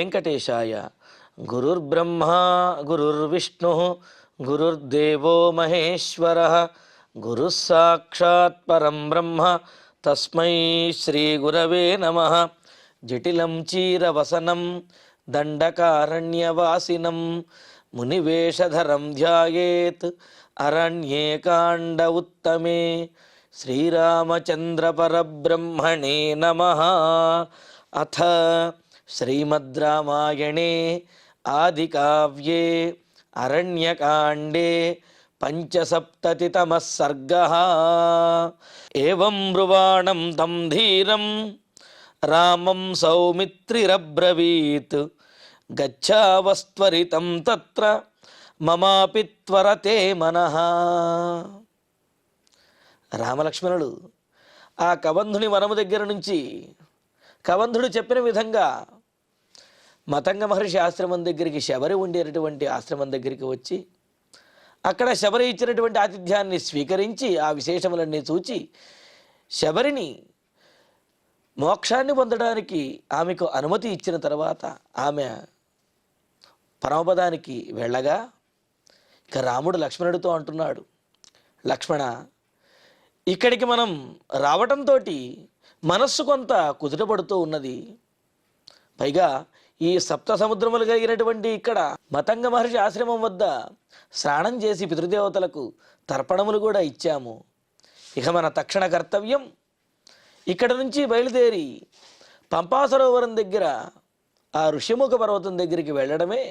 వెంకటేశాయ. గురుర్బ్రహ్మ గురుర్విష్ణు గురుర్దేవో మహేశ్వర గురుః సాక్షాత్ పరం బ్రహ్మ తస్మై శ్రీ గురవే నమః. జటిలం చీరవసనం దండకారణ్యవాసినం మునివేషధరం ధ్యాయేత్ అరణ్యేకాండ ఉత్తమే. శ్రీరామచంద్ర పరబ్రహ్మణే నమః. అథ శ్రీమద్ రామాయణే ఆదికావ్యే అరణ్యకాండే పంచసప్తతితమః సర్గః. ఏవం బ్రువాణం తం ధీరం రామం సౌమిత్రిరబ్రవీత్ గచ్ఛావస్త్వరితం తత్ర మమాపి త్వరతే మనః. రామలక్ష్మణుడు ఆ కబంధుని వనము దగ్గర నుంచి కబంధుడు చెప్పిన విధంగా మతంగ మహర్షి ఆశ్రమం దగ్గరికి, శబరి ఉండేటటువంటి ఆశ్రమం దగ్గరికి వచ్చి అక్కడ శబరి ఇచ్చినటువంటి ఆతిథ్యాన్ని స్వీకరించి ఆ విశేషములన్నీ చూచి శబరిని మోక్షాన్ని పొందడానికి ఆమెకు అనుమతి ఇచ్చిన తర్వాత ఆమె పరమపదానికి వెళ్ళగా ఇక రాముడు లక్ష్మణుడితో అంటున్నాడు, లక్ష్మణ, ఇక్కడికి మనం రావటంతో మనస్సు కొంత కుదుటపడుతూ ఉన్నది. పైగా ఈ సప్త సముద్రములు కలిగినటువంటి ఇక్కడ మతంగ మహర్షి ఆశ్రమం వద్ద స్నానం చేసి పితృదేవతలకు తర్పణములు కూడా ఇచ్చాము. ఇక మన తక్షణ కర్తవ్యం ఇక్కడ నుంచి బయలుదేరి పంపా సరోవరం దగ్గర ఆ ఋషిముఖ పర్వతం దగ్గరికి వెళ్ళడమే.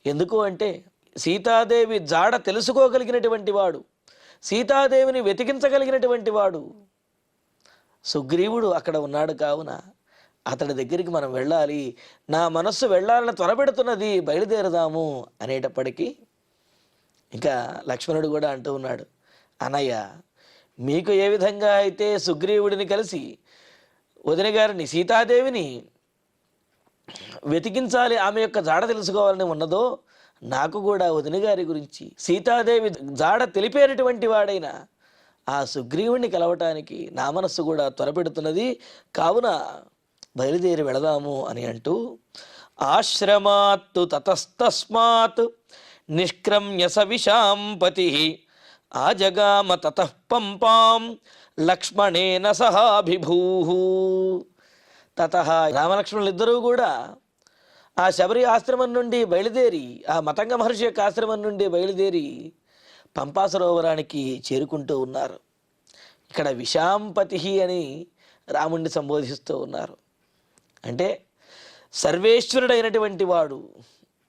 ఎందుకు అంటే సీతాదేవి జాడ తెలుసుకోగలిగినటువంటి వాడు, సీతాదేవిని వెతికించగలిగినటువంటి వాడు సుగ్రీవుడు అక్కడ ఉన్నాడు. కావున అతడి దగ్గరికి మనం వెళ్ళాలి, నా మనస్సు వెళ్ళాలని త్వరపెడుతున్నది, బయలుదేరదాము అనేటప్పటికీ ఇంకా లక్ష్మణుడు కూడా అంటూ ఉన్నాడు, అన్నయ్య, మీకు ఏ విధంగా అయితే సుగ్రీవుడిని కలిసి వదిన గారిని సీతాదేవిని వెతికించాలి, ఆమె యొక్క జాడ తెలుసుకోవాలని ఉన్నదో, నాకు కూడా వదిన గారి గురించి సీతాదేవి జాడ తెలిపేటటువంటి వాడైన ఆ సుగ్రీవుణ్ణి కలవటానికి నా మనస్సు కూడా త్వరపెడుతున్నది. కావున బయలుదేరి వెళదాము అని అంటూ ఆశ్రమాత్తు తతస్తస్మాత్ నిష్క్రమ్య సవిశాంపతి ఆజగామ తతః పంపాం లక్ష్మణేన సహాభిభూః. తతః రామలక్ష్మణులు ఇద్దరూ కూడా ఆ శబరి ఆశ్రమం నుండి బయలుదేరి, ఆ మతంగ మహర్షి యొక్క ఆశ్రమం నుండి బయలుదేరి పంపా సరోవరానికి చేరుకుంటూ ఉన్నారు. ఇక్కడ విశాంపతి అని రాముణ్ణి సంబోధిస్తూ ఉన్నారు. అంటే సర్వేశ్వరుడైనటువంటి వాడు,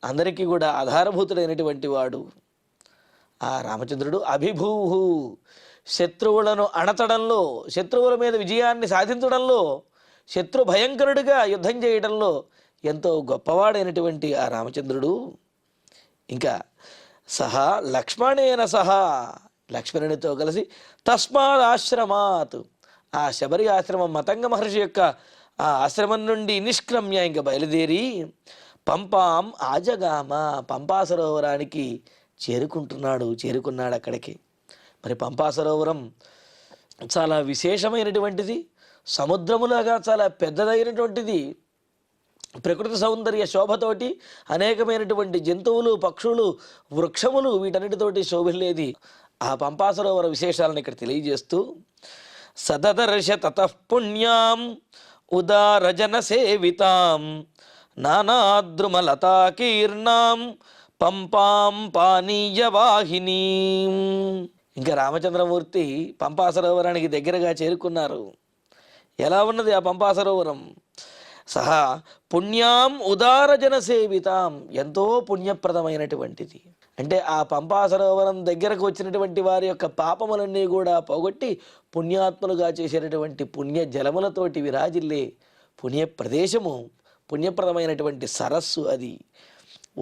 అందరికీ కూడా ఆధారభూతుడైనటువంటి వాడు ఆ రామచంద్రుడు. అభిభూహు, శత్రువులను అణచడంలో, శత్రువుల మీద విజయాన్ని సాధించడంలో, శత్రు భయంకరుడిగా యుద్ధం చేయడంలో ఎంతో గొప్పవాడైనటువంటి ఆ రామచంద్రుడు. ఇంకా సహా లక్ష్మణేన సహా, లక్ష్మణునితో కలిసి తస్మాత్ ఆశ్రమాత్, ఆ శబరి ఆశ్రమం మతంగ మహర్షి యొక్క ఆ ఆశ్రమం నుండి నిష్క్రమ్య ఇంకా బయలుదేరి పంపాం ఆజగామ, పంపా సరోవరానికి చేరుకున్నాడు అక్కడికి. మరి పంపా సరోవరం చాలా విశేషమైనటువంటిది, సముద్రములాగా చాలా పెద్దదైనటువంటిది, ప్రకృతి సౌందర్య శోభతోటి అనేకమైనటువంటి జంతువులు, పక్షులు, వృక్షములు వీటన్నిటితోటి శోభిల్లేది ఆ పంపా సరోవర విశేషాలను ఇక్కడ తెలియజేస్తూ సదదర్శ తతః పుణ్యాం ఉదారజన సేవితాం నానాద్రుమలతాకీర్ణాం పంపాం పానీయవాహినీం. ఇంకా రామచంద్రమూర్తి పంపా సరోవరానికి దగ్గరగా చేరుకున్నారు. ఎలా ఉన్నది ఆ పంపా సరోవరం? సహా పుణ్యాం ఉదారజన సేవితాం, ఎంతో పుణ్యప్రదమైనటువంటిది. అంటే ఆ పంపా సరోవరం దగ్గరకు వచ్చినటువంటి వారి యొక్క పాపములన్నీ కూడా పోగొట్టి పుణ్యాత్ములుగా చేసేటటువంటి పుణ్య జలములతోటి విరాజిల్లే పుణ్య ప్రదేశము, పుణ్యప్రదమైనటువంటి సరస్సు అది.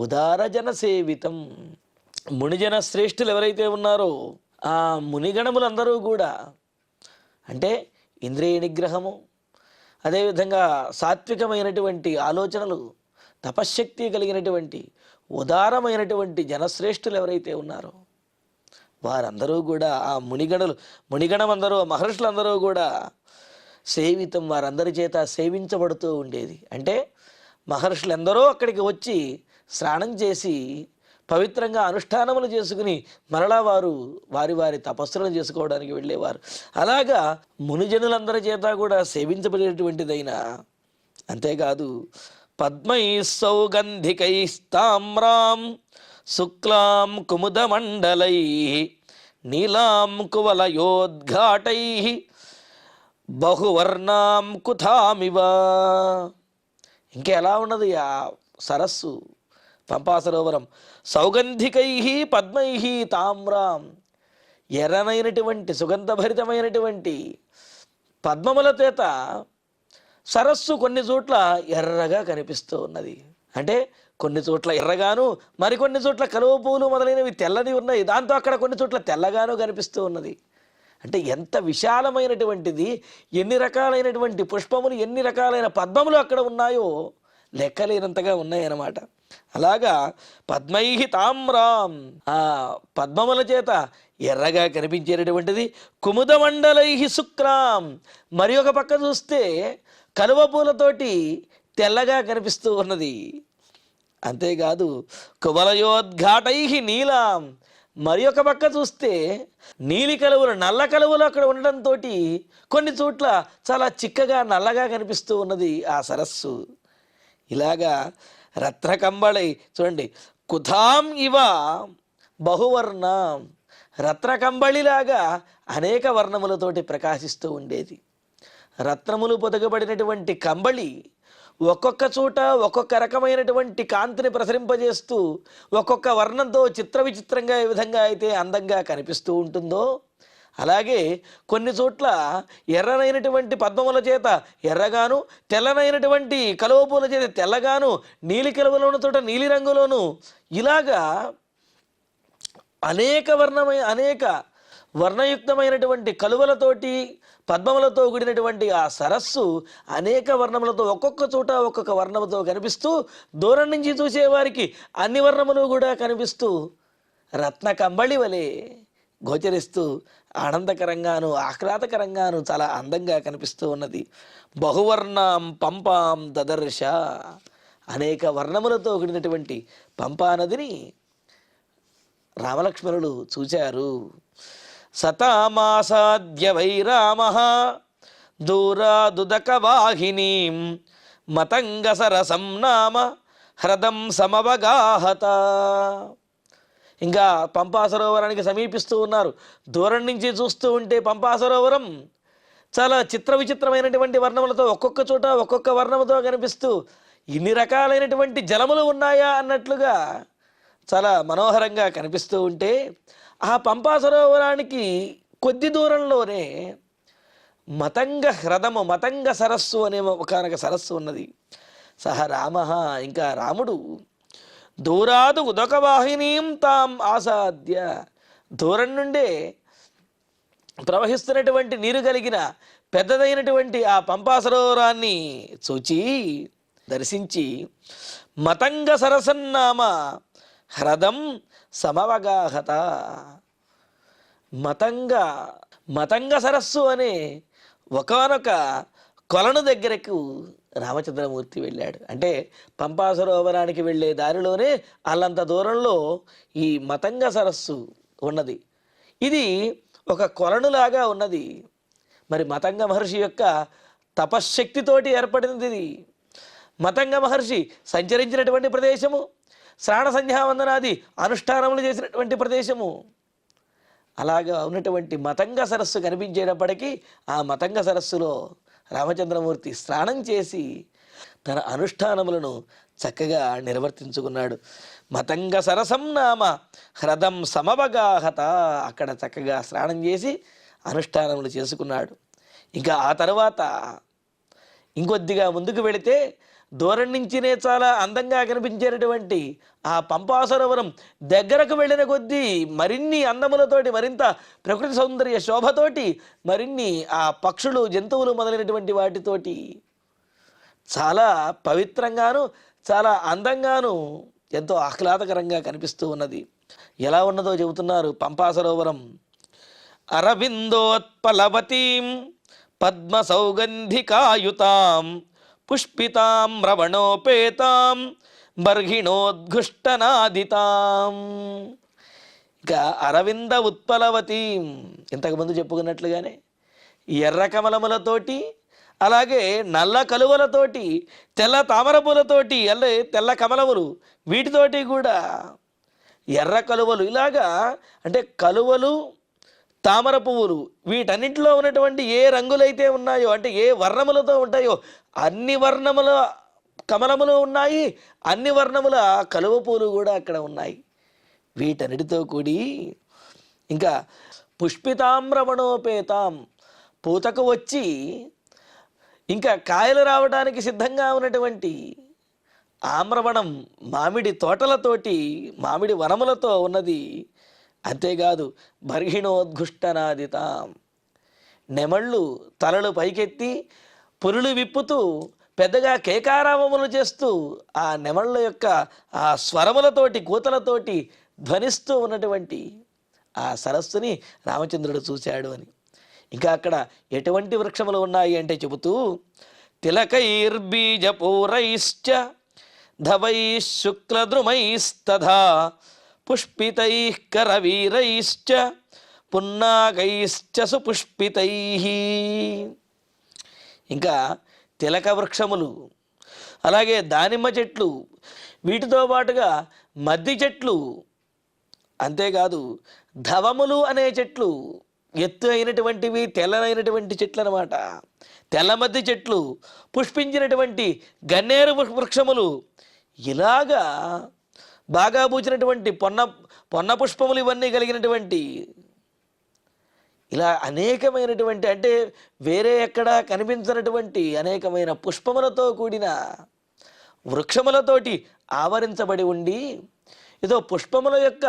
ఉదారజన సేవితం, మునిజన శ్రేష్ఠులు ఎవరైతే ఉన్నారో ఆ మునిగణములందరూ కూడా, అంటే ఇంద్రియ నిగ్రహము, అదేవిధంగా సాత్వికమైనటువంటి ఆలోచనలు, తపశ్శక్తి కలిగినటువంటి ఉదారమైనటువంటి జనశ్రేష్ఠులు ఎవరైతే ఉన్నారో వారందరూ కూడా ఆ మునిగణమందరూ, మహర్షులందరూ కూడా సేవితం, వారందరి చేత సేవించబడుతూ ఉండేది. అంటే మహర్షులు ఎందరో అక్కడికి వచ్చి స్నానం చేసి పవిత్రంగా అనుష్ఠానములు చేసుకుని మరలా వారు వారి వారి తపస్సులను చేసుకోవడానికి వెళ్ళేవారు. అలాగా మునిజనులందరి చేత కూడా సేవించబడేటువంటిదైన, అంతేకాదు పద్మై సౌగంధికైస్తామ్రాం శుక్లాం కుముదమండలై నీలాం కువలయోద్ఘాటై బహువర్ణాం కుథామివ. ఇంకా ఎలా ఉన్నది ఆ సరస్సు పంపా సరోవరం. సౌగంధికై పద్మై తామ్రాం, ఎర్రనైనటువంటి సుగంధభరితమైనటువంటి పద్మముల చేత సరస్సు కొన్ని చోట్ల ఎర్రగా కనిపిస్తూ ఉన్నది. అంటే కొన్ని చోట్ల ఎర్రగాను, మరికొన్ని చోట్ల కలువ పూలు మొదలైనవి తెల్లని ఉన్నాయి. దాంతో అక్కడ కొన్ని చోట్ల తెల్లగాను కనిపిస్తూ ఉన్నది. అంటే ఎంత విశాలమైనటువంటిది, ఎన్ని రకాలైనటువంటి పుష్పములు, ఎన్ని రకాలైన పద్మములు అక్కడ ఉన్నాయో లెక్కలేనంతగా ఉన్నాయన్నమాట. అలాగా పద్మై తామ్రాం, ఆ పద్మముల చేత ఎర్రగా కనిపించేటటువంటిది. కుముదమండలై శుక్లాం, మరి ఒక పక్క చూస్తే కలువ పూలతోటి తెల్లగా కనిపిస్తూ ఉన్నది. అంతేకాదు కువలయోద్ఘాటై నీలాం, మరి ఒక పక్క చూస్తే నీలి కలువలు, నల్ల కలువలు అక్కడ ఉండడంతో కొన్ని చోట్ల చాలా చిక్కగా నల్లగా కనిపిస్తూ ఉన్నది ఆ సరస్సు. ఇలాగా రత్నకంబళై చూడండి, కుథాం ఇవ బహువర్ణం, రత్నకంబళిలాగా అనేక వర్ణములతోటి ప్రకాశిస్తూ ఉండేది. రత్నములు పొదగబడినటువంటి కంబళి ఒక్కొక్క చోట ఒక్కొక్క రకమైనటువంటి కాంతిని ప్రసరింపజేస్తూ ఒక్కొక్క వర్ణంతో చిత్ర విచిత్రంగా ఏ విధంగా అయితే అందంగా కనిపిస్తూ ఉంటుందో, అలాగే కొన్ని చోట్ల ఎర్రనైనటువంటి పద్మముల చేత ఎర్రగాను, తెల్లనైనటువంటి కలువపూల చేత తెల్లగాను, నీలి కలువలోని చోట నీలిరంగులోను, ఇలాగా అనేక వర్ణయుక్తమైనటువంటి కలువలతోటి పద్మములతో కూడినటువంటి ఆ సరస్సు అనేక వర్ణములతో ఒక్కొక్క చోట ఒక్కొక్క వర్ణముతో కనిపిస్తూ, దూరం నుంచి చూసేవారికి అన్ని వర్ణములు కూడా కనిపిస్తూ రత్న కంబళి వలె గోచరిస్తూ ఆనందకరంగాను ఆహ్లాదకరంగాను చాలా అందంగా కనిపిస్తూ ఉన్నది. బహువర్ణం పంపాం దదర్శ, అనేక వర్ణములతో కూడినటువంటి పంపా నదిని రామలక్ష్మణులు చూచారు. సతామాసాద్య వైరామః దూరాదుదక వాహినీం మతంగ సరసం నామ హ్రదం సమవగాహత. ఇంకా పంపా సరోవరానికి సమీపిస్తూ ఉన్నారు. దూరం నుంచి చూస్తూ ఉంటే పంపా సరోవరం చాలా చిత్ర విచిత్రమైనటువంటి వర్ణములతో ఒక్కొక్క చోట ఒక్కొక్క వర్ణముతో కనిపిస్తూ ఇన్ని రకాలైనటువంటి జలములు ఉన్నాయా అన్నట్లుగా చాలా మనోహరంగా కనిపిస్తూ ఉంటే, ఆ పంపా సరోవరానికి కొద్ది దూరంలోనే మతంగ హ్రదము, మతంగ సరస్సు అనే ఒకనొక సరస్సు ఉన్నది. సహ రామ, ఇంకా రాముడు దూరాదు ఉదక వాహినీం తాం ఆసాద్య, దూరం నుండే ప్రవహిస్తున్నటువంటి నీరు కలిగిన పెద్దదైనటువంటి ఆ పంపా సరోవరాన్ని చూచి దర్శించి మతంగ సరసన్నామ హ్రదం సమవగాహత. మతంగ సరస్సు అనే ఒకానొక కొలను దగ్గరకు రామచంద్రమూర్తి వెళ్ళాడు. అంటే పంపా సరోవరానికి వెళ్ళే దారిలోనే అల్లంత దూరంలో ఈ మతంగ సరస్సు ఉన్నది. ఇది ఒక కొలనులాగా ఉన్నది. మరి మతంగ మహర్షి యొక్క తపశ్శక్తితోటి ఏర్పడినది ఇది. మతంగ మహర్షి సంచరించినటువంటి ప్రదేశము, శ్రావణ సంధ్యావందనాది అనుష్ఠానములు చేసినటువంటి ప్రదేశము. అలాగా ఉన్నటువంటి మతంగ సరస్సు కనిపించేటప్పటికీ ఆ మతంగ సరస్సులో రామచంద్రమూర్తి స్నానం చేసి తన అనుష్ఠానములను చక్కగా నిర్వర్తించుకున్నాడు. మతంగ సరసం నామ హ్రదం సమవగాహత, అక్కడ చక్కగా స్నానం చేసి అనుష్ఠానములు చేసుకున్నాడు. ఇంకా ఆ తర్వాత ఇంకొద్దిగా ముందుకు వెళితే దూరం నుంచినే చాలా అందంగా కనిపించేటటువంటి ఆ పంపా సరోవరం దగ్గరకు వెళ్ళిన కొద్దీ మరిన్ని అందములతోటి, మరింత ప్రకృతి సౌందర్య శోభతోటి, మరిన్ని ఆ పక్షులు, జంతువులు మొదలైనటువంటి వాటితోటి చాలా పవిత్రంగాను చాలా అందంగాను ఎంతో ఆహ్లాదకరంగా కనిపిస్తూ ఉన్నది. ఎలా ఉన్నదో చెబుతున్నారు. పంపా సరోవరం అరవిందోత్పలవతీం పద్మ సౌగంధికాయుతాం పుష్పితాం రవణోపేతాం బర్హిణోద్ఘుష్టనాదితాం. ఇంకా అరవింద ఉత్పలవతీం, ఇంతకుముందు చెప్పుకున్నట్లుగానే ఎర్ర కమలములతోటి, అలాగే నల్ల కలువలతోటి, తెల్ల తామర పూలతోటి, తెల్ల కమలములు, వీటితోటి కూడా ఎర్ర కలువలు, ఇలాగా అంటే కలువలు, తామర పువ్వులు, వీటన్నింటిలో ఉన్నటువంటి ఏ రంగులైతే ఉన్నాయో, అంటే ఏ వర్ణములతో ఉంటాయో అన్ని వర్ణముల కమలములు ఉన్నాయి, అన్ని వర్ణముల కలువ పూలు కూడా అక్కడ ఉన్నాయి. వీటన్నిటితో కూడి ఇంకా పుష్పితామ్రవణోపేతాం, పూతకు వచ్చి ఇంకా కాయలు రావడానికి సిద్ధంగా ఉన్నటువంటి ఆమ్రవణం, మామిడి తోటలతోటి, మామిడి వనములతో ఉన్నది. అంతేకాదు బర్హిణోద్ఘుష్టనాదితాం, నెమళ్ళు తలలు పైకెత్తి పురులు విప్పుతూ పెద్దగా కేకారామములు చేస్తూ ఆ నెమళ్ళ యొక్క ఆ స్వరములతోటి, కూతలతోటి ధ్వనిస్తూ ఉన్నటువంటి ఆ సరస్సుని రామచంద్రుడు చూశాడు అని. ఇంకా అక్కడ ఎటువంటి వృక్షములు ఉన్నాయి అంటే చెబుతూ, తిలకైర్బీజపూరైశ్చ ధవైః శుక్లద్రుమైస్తథా పుష్పితైః కరవీరైశ్చ పున్నాగైశ్చ సుపుష్పితైః. ఇంకా తిలక వృక్షములు, అలాగే దానిమ్మ చెట్లు, వీటితో పాటుగా మద్ది చెట్లు, అంతేకాదు ధవములు అనే చెట్లు, ఎత్తు అయినటువంటివి తెల్లనైనటువంటి చెట్లు అన్నమాట. తెల్లమద్ది చెట్లు, పుష్పించినటువంటి గన్నేరు వృక్షములు, ఇలాగా బాగా పూచినటువంటి పొన్న పుష్పములు, ఇవన్నీ కలిగినటువంటి ఇలా అనేకమైనటువంటి, అంటే వేరే ఎక్కడా కనిపించినటువంటి అనేకమైన పుష్పములతో కూడిన వృక్షములతోటి ఆవరించబడి ఉండి, ఏదో పుష్పముల యొక్క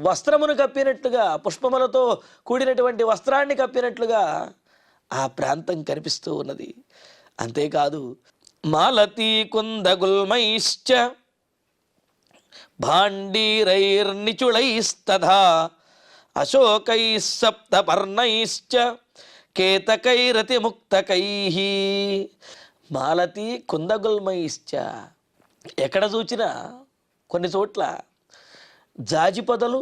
వస్త్రమును కప్పినట్లుగా, పుష్పములతో కూడినటువంటి వస్త్రాన్ని కప్పినట్లుగా ఆ ప్రాంతం కనిపిస్తూ ఉన్నది. అంతేకాదు మాలతీ కుందగుల్మైశ్చ భాండీరైర్నిచుళైస్తథా అశోకైః సప్తపర్ణైశ్చ కేతకైరతిముక్తకైః. మాలతీ కుందగుల్మైశ్చ, ఎక్కడ చూచినా కొన్ని చోట్ల జాజి పొదలు,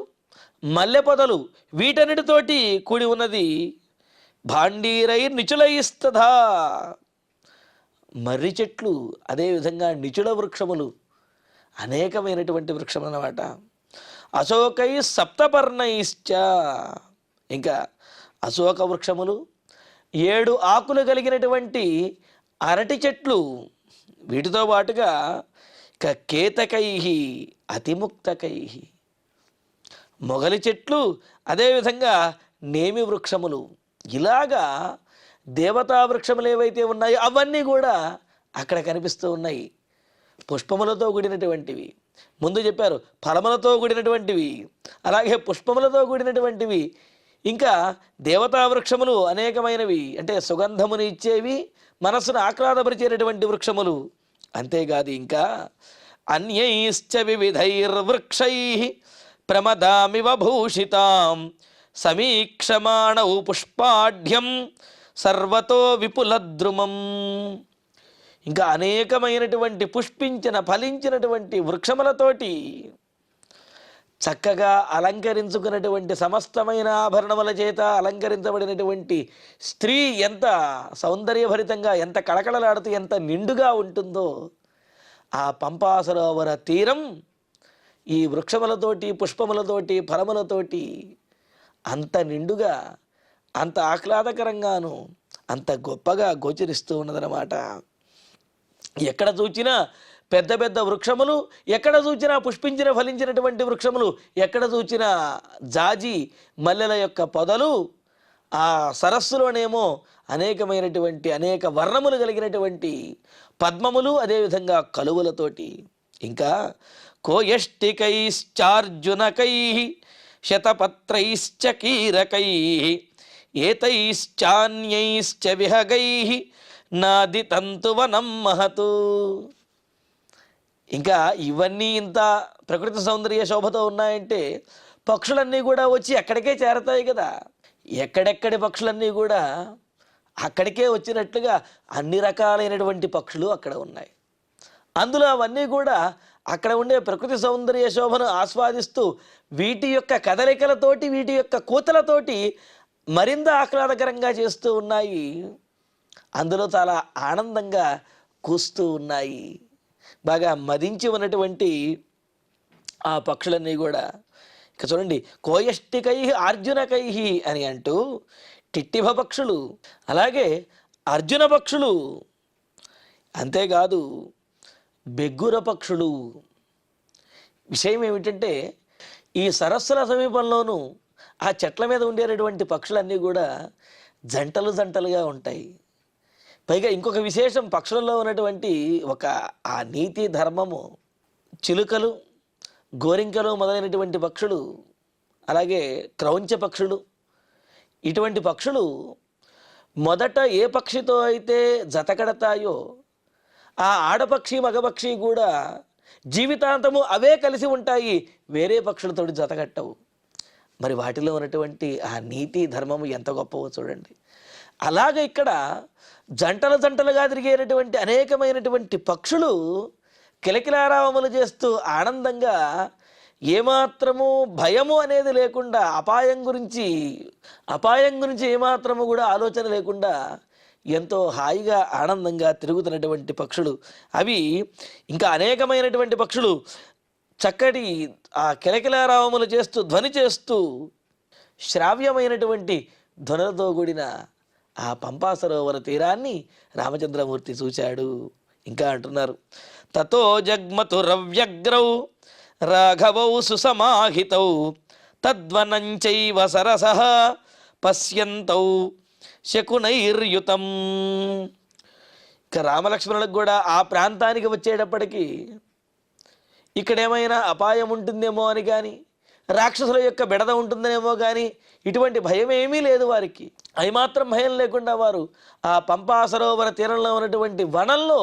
మల్లె పొదలు, వీటన్నిటితోటి కూడి ఉన్నది. భాండీరైర్నిచుళైస్తథా, మర్రి చెట్లు, అదేవిధంగా నిచుల వృక్షములు, అనేకమైనటువంటి వృక్షములు అన్నమాట. అశోకై సప్తపర్ణైశ్చ, ఇంకా అశోక వృక్షములు, 7 ఆకులు కలిగినటువంటి అరటి చెట్లు, వీటితో పాటుగా కేతకై అతిముక్తకై, మొగలి చెట్లు, అదేవిధంగా నేమి వృక్షములు, ఇలాగా దేవతా వృక్షములు ఏవైతే ఉన్నాయో అవన్నీ కూడా అక్కడ కనిపిస్తూ ఉన్నాయి. పుష్పములతో కూడినటువంటివి, ముందు చెప్పారు ఫలములతో కూడినటువంటివి, అలాగే పుష్పములతో కూడినటువంటివి, ఇంకా దేవతా వృక్షములు అనేకమైనవి, అంటే సుగంధముని ఇచ్చేవి, మనస్సును ఆహ్లాదపరిచేటటువంటి వృక్షములు. అంతేకాదు ఇంకా అన్యైశ్చ వివిధైర్వృక్షైః ప్రమదామివ భూషితాం సమీక్షమాణౌ పుష్పాఢ్యం సర్వతో విపులద్రుమం. ఇంకా అనేకమైనటువంటి పుష్పించిన, ఫలించినటువంటి వృక్షములతోటి చక్కగా అలంకరించుకున్నటువంటి, సమస్తమైన ఆభరణముల చేత అలంకరించబడినటువంటి స్త్రీ ఎంత సౌందర్యభరితంగా, ఎంత కళకళలాడుతూ, ఎంత నిండుగా ఉంటుందో ఆ పంపా సరోవర తీరం ఈ వృక్షములతోటి, పుష్పములతోటి, ఫలములతోటి అంత నిండుగా, అంత ఆహ్లాదకరంగాను, అంత గొప్పగా గోచరిస్తూ ఉన్నదన్నమాట. ఎక్కడ చూచినా పెద్ద పెద్ద వృక్షములు, ఎక్కడ చూచినా పుష్పించిన ఫలించినటువంటి వృక్షములు, ఎక్కడ చూచినా జాజి మల్లెల యొక్క పొదలు, ఆ సరస్సులోనేమో అనేకమైనటువంటి అనేక వర్ణములు కలిగినటువంటి పద్మములు, అదేవిధంగా కలువలతోటి, ఇంకా కోయష్టికైశ్చార్జునకైః శతపత్రైశ్చ కీరకైః ఏతైశ్చాన్యైశ్చ విహగైః నాదితంతువనం మహతు. ఇంకా ఇవన్నీ ఇంత ప్రకృతి సౌందర్య శోభతో ఉన్నాయంటే పక్షులన్నీ కూడా వచ్చి ఎక్కడికే చేరతాయి కదా. ఎక్కడెక్కడి పక్షులన్నీ కూడా అక్కడికే వచ్చినట్లుగా అన్ని రకాలైనటువంటి పక్షులు అక్కడ ఉన్నాయి. అందులో అవన్నీ కూడా అక్కడ ఉండే ప్రకృతి సౌందర్య శోభను ఆస్వాదిస్తూ వీటి యొక్క కదలికలతోటి, వీటి యొక్క కూతలతోటి మరింత ఆహ్లాదకరంగా చేస్తూ ఉన్నాయి. అందులో చాలా ఆనందంగా కూస్తూ ఉన్నాయి. బాగా మదించి ఉన్నటువంటి ఆ పక్షులన్నీ కూడా ఇక చూడండి, కోయష్టికై అర్జునకై అని అంటూ టిట్టిభ పక్షులు, అలాగే అర్జున పక్షులు, అంతేకాదు బెగ్గుర పక్షులు. విషయం ఏమిటంటే ఈ సరస్సుల సమీపంలోనూ ఆ చెట్ల మీద ఉండేటటువంటి పక్షులన్నీ కూడా జంటలు జంటలుగా ఉంటాయి. పైగా ఇంకొక విశేషం పక్షులలో ఉన్నటువంటి ఒక ఆ నీతి ధర్మము, చిలుకలు, గోరింకలు మొదలైనటువంటి పక్షులు, అలాగే క్రౌంచ పక్షులు, ఇటువంటి పక్షులు మొదట ఏ పక్షితో అయితే జతకడతాయో ఆ ఆడపక్షి మగపక్షి కూడా జీవితాంతము అవే కలిసి ఉంటాయి, వేరే పక్షులతోటి జతకట్టవు. మరి వాటిలో ఉన్నటువంటి ఆ నీతి ధర్మము ఎంత గొప్పవో చూడండి. అలాగే ఇక్కడ జంటలు జంటలుగా తిరిగేటటువంటి అనేకమైనటువంటి పక్షులు కిలకిలారావములు చేస్తూ ఆనందంగా, ఏమాత్రము భయము అనేది లేకుండా, అపాయం గురించి ఏమాత్రము కూడా ఆలోచన లేకుండా ఎంతో హాయిగా ఆనందంగా తిరుగుతున్నటువంటి పక్షులు అవి. ఇంకా అనేకమైనటువంటి పక్షులు చక్కటి ఆ కిలకిలారావములు చేస్తూ, ధ్వని చేస్తూ, శ్రావ్యమైనటువంటి ధ్వనులతో కూడిన ఆ పంపా సరోవర తీరాన్ని రామచంద్రమూర్తి చూశాడు. ఇంకా అంటున్నారు, తతో జగ్మతు రవ్యగ్రౌ రాఘవౌ సుసమాహితౌ తద్వనంచైవ సరసః పశ్యంతౌ శకునైర్యుతం. ఇక రామలక్ష్మణులకు కూడా ఆ ప్రాంతానికి వచ్చేటప్పటికీ ఇక్కడేమైనా అపాయం ఉంటుందేమో అని కానీ, రాక్షసుల యొక్క బెడద ఉంటుందనేమో కానీ ఇటువంటి భయం ఏమీ లేదు వారికి. అవి మాత్రం భయం లేకుండా వారు ఆ పంపా సరోవర తీరంలో ఉన్నటువంటి వనంలో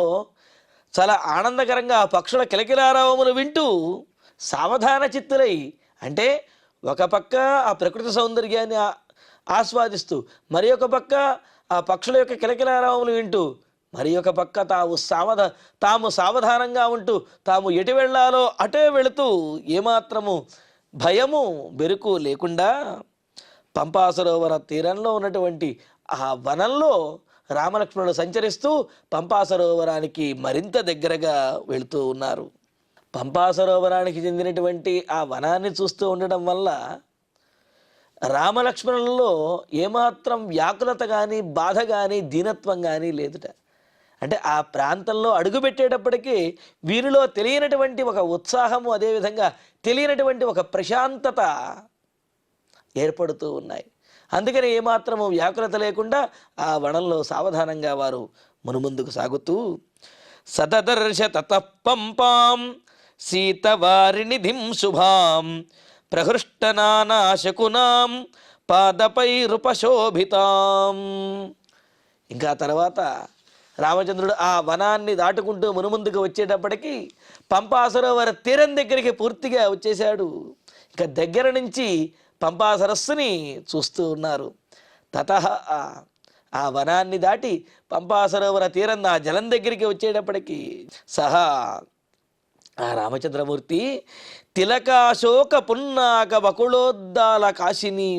చాలా ఆనందకరంగా ఆ పక్షుల కిలకిలారావములు వింటూ సావధాన చిత్తులై, అంటే ఒక పక్క ఆ ప్రకృతి సౌందర్యాన్ని ఆస్వాదిస్తూ, మరి ఒక పక్క ఆ పక్షుల యొక్క కిలకిలారావములు వింటూ, మరి ఒక పక్క తాము సావధానంగా ఉంటూ, తాము ఎటు వెళ్ళాలో అటే వెళుతూ, ఏమాత్రము భయము బెరుకు లేకుండా పంపా సరోవర తీరంలో ఉన్నటువంటి ఆ వనంలో రామలక్ష్మణులు సంచరిస్తూ పంపా సరోవరానికి మరింత దగ్గరగా వెళుతూ ఉన్నారు. పంపా సరోవరానికి చెందినటువంటి ఆ వనాన్ని చూస్తూ ఉండడం వల్ల రామలక్ష్మణులలో ఏమాత్రం వ్యాకులత కానీ, బాధ కానీ, దీనత్వం కానీ లేదుట. అంటే ఆ ప్రాంతంలో అడుగుపెట్టేటప్పటికీ వీరిలో తెలియనటువంటి ఒక ఉత్సాహము, అదేవిధంగా తెలియనటువంటి ఒక ప్రశాంతత ఏర్పడుతూ ఉన్నాయి. అందుకని ఏమాత్రము వ్యాకులత లేకుండా ఆ వనంలో సావధానంగా వారు మునుముందుకు సాగుతూ, సతదర్శ తతః పంపాం సీతవారినిధిం శుభాం ప్రహృష్టనానా శకునాం పాదపైరుపశోభితాం. ఇంకా తర్వాత రామచంద్రుడు ఆ వనాన్ని దాటుకుంటూ మునుముందుకు వచ్చేటప్పటికి పంపా సరోవర తీరం దగ్గరికి పూర్తిగా వచ్చేశాడు. ఇక దగ్గర నుంచి పంపా సరస్సుని చూస్తూ ఉన్నారు. తతః ఆ వనాన్ని దాటి పంపా సరోవర తీరం ఆ జలం దగ్గరికి వచ్చేటప్పటికి సహా ఆ రామచంద్రమూర్తి తిలకాశోక పున్నాక బకుళోద్దాల కాశిని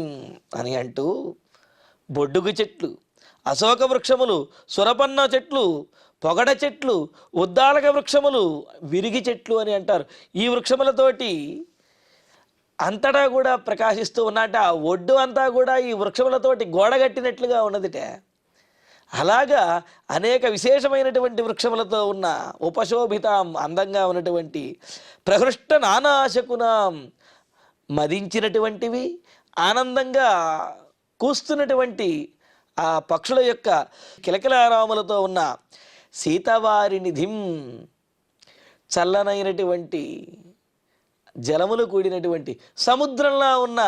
అని అంటూ బొడ్డుగు చెట్లు, అశోక వృక్షములు, సురపన్న చెట్లు, పొగడ చెట్లు, ఉద్దాలక వృక్షములు, విరిగి చెట్లు అని అంటారు. ఈ వృక్షములతోటి అంతటా కూడా ప్రకాశిస్తూ ఉన్నట. ఒడ్డు అంతా కూడా ఈ వృక్షములతోటి గోడగట్టినట్లుగా ఉన్నదిట. అలాగా అనేక విశేషమైనటువంటి వృక్షములతో ఉన్న ఉపశోభితాం, అందంగా ఉన్నటువంటి ప్రహృష్ట నానాశకునాం, మదించినటువంటివి, ఆనందంగా కూస్తున్నటువంటి ఆ పక్షుల యొక్క కిలకిలారాములతో ఉన్న సీతవారినిధిం, చల్లనైనటువంటి జలములు కూడినటువంటి సముద్రంలా ఉన్న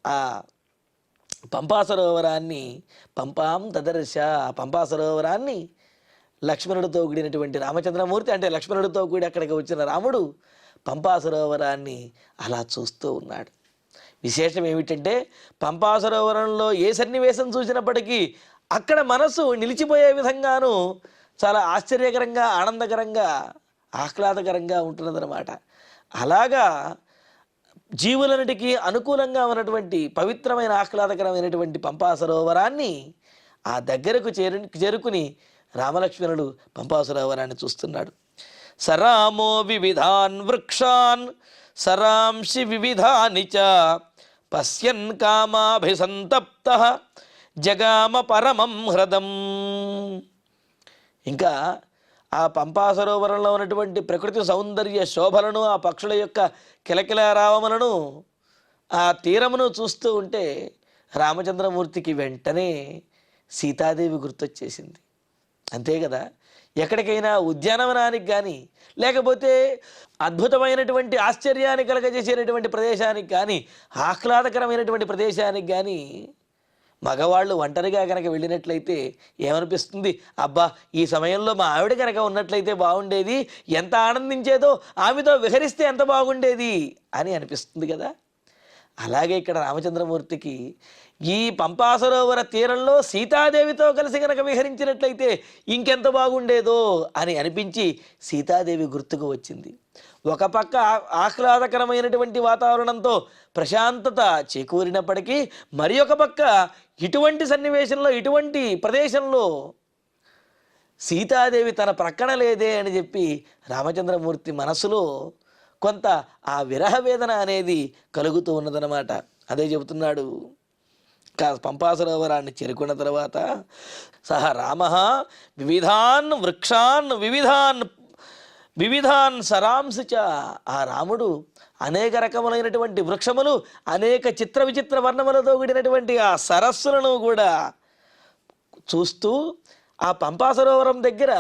ఆ పంపా సరోవరాన్ని, పంపాం తదర్శ, పంపా సరోవరాన్ని లక్ష్మణుడితో కూడినటువంటి రామచంద్రమూర్తి, అంటే లక్ష్మణుడితో కూడి అక్కడికి వచ్చిన రాముడు పంపా సరోవరాన్ని అలా చూస్తూ ఉన్నాడు. విశేషం ఏమిటంటే పంపా సరోవరంలో ఏ సన్నివేశం చూసినప్పటికీ అక్కడ మనసు నిలిచిపోయే విధంగాను చాలా ఆశ్చర్యకరంగా, ఆనందకరంగా, ఆహ్లాదకరంగా ఉంటున్నదన్నమాట. అలాగా జీవులన్నిటికీ అనుకూలంగా ఉన్నటువంటి పవిత్రమైన ఆహ్లాదకరమైనటువంటి పంపా సరోవరాన్ని ఆ దగ్గరకు చేరుకుని రామలక్ష్మణుడు పంపా సరోవరాన్ని చూస్తున్నాడు. సరామో వివిధాన్ వృక్షాన్ సరాంసి వివిధాని చ పశ్యన్ కామాభిసంతప్త జగామ పరమం హ్రదం. ఇంకా ఆ పంపా సరోవరంలో ఉన్నటువంటి ప్రకృతి సౌందర్య శోభలను, ఆ పక్షుల యొక్క కిలకిలారావములను, ఆ తీరమును చూస్తూ ఉంటే రామచంద్రమూర్తికి వెంటనే సీతాదేవి గుర్తొచ్చేసింది. అంతే కదా, ఎక్కడికైనా ఉద్యానవనానికి కానీ లేకపోతే అద్భుతమైనటువంటి ఆశ్చర్యాన్ని కలగజేసేటటువంటి ప్రదేశానికి కానీ, ఆహ్లాదకరమైనటువంటి ప్రదేశానికి కానీ మగవాళ్ళు ఒంటరిగా కనుక వెళ్ళినట్లయితే ఏమనిపిస్తుంది? అబ్బా, ఈ సమయంలో మా ఆవిడ కనుక ఉన్నట్లయితే బాగుండేది, ఎంత ఆనందించేదో, ఆమెతో విహరిస్తే ఎంత బాగుండేది అని అనిపిస్తుంది కదా. అలాగే ఇక్కడ రామచంద్రమూర్తికి ఈ పంపా సరోవర తీరంలో సీతాదేవితో కలిసి కనుక విహరించినట్లయితే ఇంకెంత బాగుండేదో అని అనిపించి సీతాదేవి గుర్తుకు వచ్చింది. ఒక పక్క ఆహ్లాదకరమైనటువంటి వాతావరణంతో ప్రశాంతత చేకూరినప్పటికీ మరి ఒక పక్క ఇటువంటి సన్నివేశంలో, ఇటువంటి ప్రదేశంలో సీతాదేవి తన ప్రక్కన లేదే అని చెప్పి రామచంద్రమూర్తి మనసులో కొంత ఆ విరహ వేదన అనేది కలుగుతూ ఉన్నదన్నమాట. అదే చెబుతున్నాడు. పంపా సరోవరాన్ని చేరుకున్న తర్వాత సహ రామ వివిధాన్ వృక్షాన్ వివిధాన్ సరాంసి చ, ఆ రాముడు అనేక రకములైనటువంటి వృక్షములు, అనేక చిత్ర విచిత్ర వర్ణములతో కూడినటువంటి ఆ సరస్సులను కూడా చూస్తూ, ఆ పంపా సరోవరం దగ్గర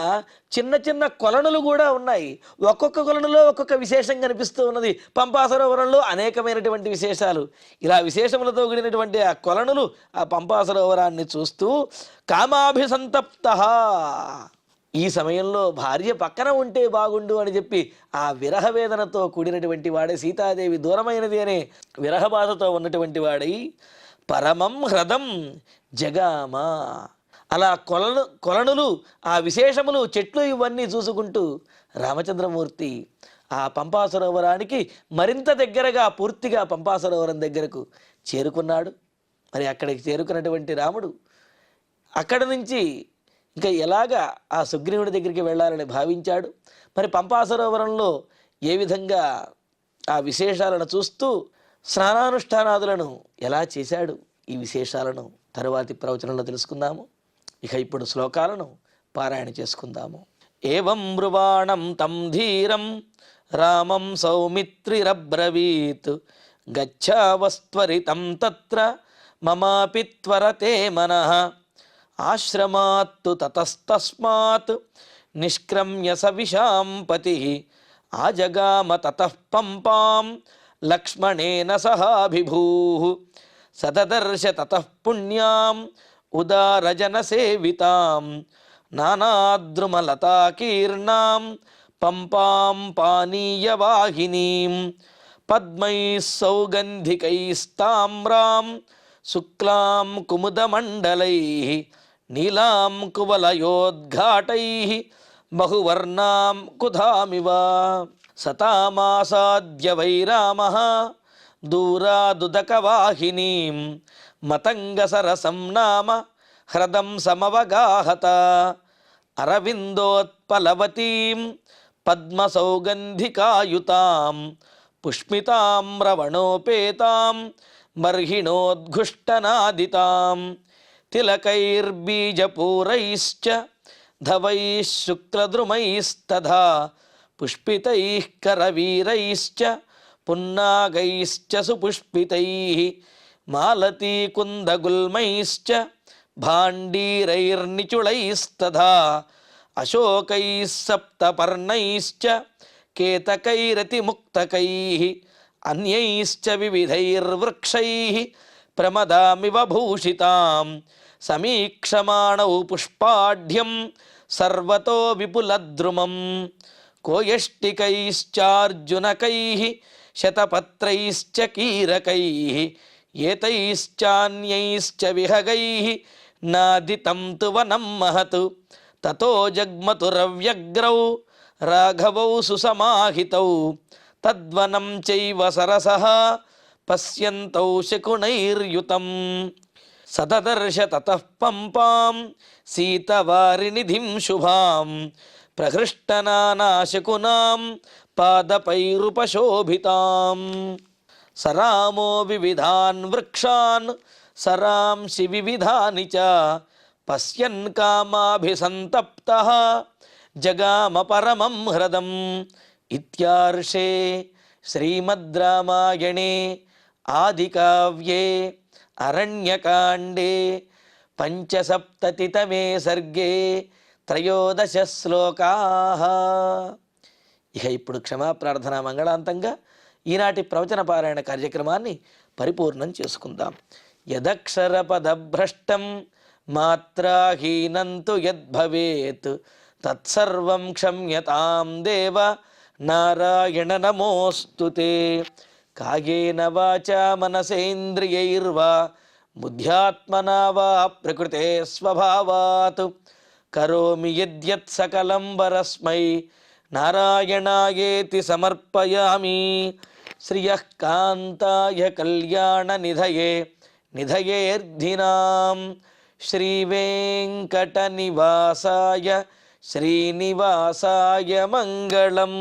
చిన్న చిన్న కొలనులు కూడా ఉన్నాయి. ఒక్కొక్క కొలనులో ఒక్కొక్క విశేషం కనిపిస్తూ ఉన్నది. పంపా సరోవరంలో అనేకమైనటువంటి విశేషాలు. ఇలా విశేషములతో కూడినటువంటి ఆ కొలనులు, ఆ పంపా సరోవరాన్ని చూస్తూ కామాభిసంతప్త, ఈ సమయంలో భార్య పక్కన ఉంటే బాగుండు అని చెప్పి ఆ విరహ వేదనతో కూడినటువంటి వాడే, సీతాదేవి దూరమైనది అనే విరహ బాధతో ఉన్నటువంటి వాడై పరమం హ్రదం జగామ, అలా కొలనులు, ఆ విశేషములు, చెట్లు ఇవన్నీ చూసుకుంటూ రామచంద్రమూర్తి ఆ పంపా సరోవరానికి మరింత దగ్గరగా, పూర్తిగా పంపా సరోవరం దగ్గరకు చేరుకున్నాడు. మరి అక్కడికి చేరుకున్నటువంటి రాముడు అక్కడి నుంచి ఇంకా ఎలాగా ఆ సుగ్రీవుడి దగ్గరికి వెళ్ళాలని భావించాడు. మరి పంపా సరోవరంలో ఏ విధంగా ఆ విశేషాలను చూస్తూ స్నానానుష్ఠానాదులను ఎలా చేశాడు, ఈ విశేషాలను తరువాతి ప్రవచనంలో తెలుసుకుందాము. ఇక ఇప్పుడు శ్లోకాలను పారాయణ చేసుకుందాము. ఏవం బ్రువాణం తం ధీరం రామం సౌమిత్రిరబ్రవీత్ గచ్ఛావస్త్వరితం తత్ర మమాపి త్వరతే మనః ఆశ్రమాత్తు తతస్తస్మాత్ నిష్క్రమ్య సవిషాం పతిః ఆజగామ తతః పంపాం లక్ష్మణేన సహాభిభూః సదదర్శ తతః పుణ్యాం ఉదారజనసేవితాం నానాద్రుమలతాకీర్ణాం పంపాం పానీయవాహినీం పద్మైః సౌగంధికైస్తామ్రాం శుక్లాం కుముదమండలైః నీలాం కువలయోద్ఘాటైః బహువర్ణాం కుధామివ సతామాసాద్య వైరామః దూరాదుదకవాహినీం మతంగసరసం నామ హ్రదం సమవగాహత అరవిందోత్పలవతీం పద్మసౌగంధికాయుతాం పుష్మితామ్రవణోపేతాం బర్హిణోద్ఘుష్టనాదితాం తిలకైర్బీజపూరైశ్చ ధవైః శుక్లద్రుమైస్తథా పుష్పితైః కరవీరైశ్చ పున్నాగైశ్చ సుపుష్పితైః మాలతీకుందగుల్మైశ్చ భాండీరైర్నిచుళైస్తథా అశోకైః సప్తపర్ణైశ్చ కేతకైరతిముక్తకైః అన్యైశ్చ వివిధైర్వృక్షైః ప్రమదామివ భూషితాం సమీక్షమాణౌ పుష్పాఢ్యం సర్వతో విపులద్రుమం కోయష్టికైశ్చార్జునకైః శతపత్రైశ్చ కీరకైః ఏతైశ్చాన్యైశ్చ విహగైః నాదితం తు వనం మహత్ తతో జగ్మతురవ్యగ్రౌ రాఘవౌ సుసమాహితౌ తద్వనం చైవ సరసః పశ్యంతౌ శకునైర్యుతం సదదర్శ తతః పంపాం సీతవారినిధిం శుభాం ప్రహృష్టనానాశకునాం పాదపైరుపశోభితాం సరామో వివిధాన్ వృక్షాన్ సరాంసి వివిధాని చ పశ్యన్ కామాభిసంతప్తః జగామ పరమం హ్రదం. ఇత్యార్షే శ్రీమద్ రామాయణే ఆదికావ్యే అరణ్యకాండే పంచసప్తతితమే సర్గే త్రయోదశ శ్లోకాః. ఇక ఇప్పుడు క్షమాప్రార్థన మంగళాంతంగా ఈనాటి ప్రవచన పారాయణ కార్యక్రమాన్ని పరిపూర్ణం చేసుకుందాం. యదక్షరపదభ్రష్టం మాత్రాహీనంతు యద్భవేత్ తత్సర్వం క్షమ్యతాం దేవ నారాయణ నమోస్తుతే. కాయేన వాచా మనసేంద్రియైర్వా బుద్ధ్యాత్మనా వా ప్రకృతే స్వభావాత్ కరోమి యద్యత్ సకలం వరస్మై నారాయణాయేతి సమర్పయామి. శ్రియః కాంతాయ కళ్యాణ నిధయే నిధయేర్ధినాం శ్రీవేంకట నివాసాయ శ్రీనివాసాయ మంగళం.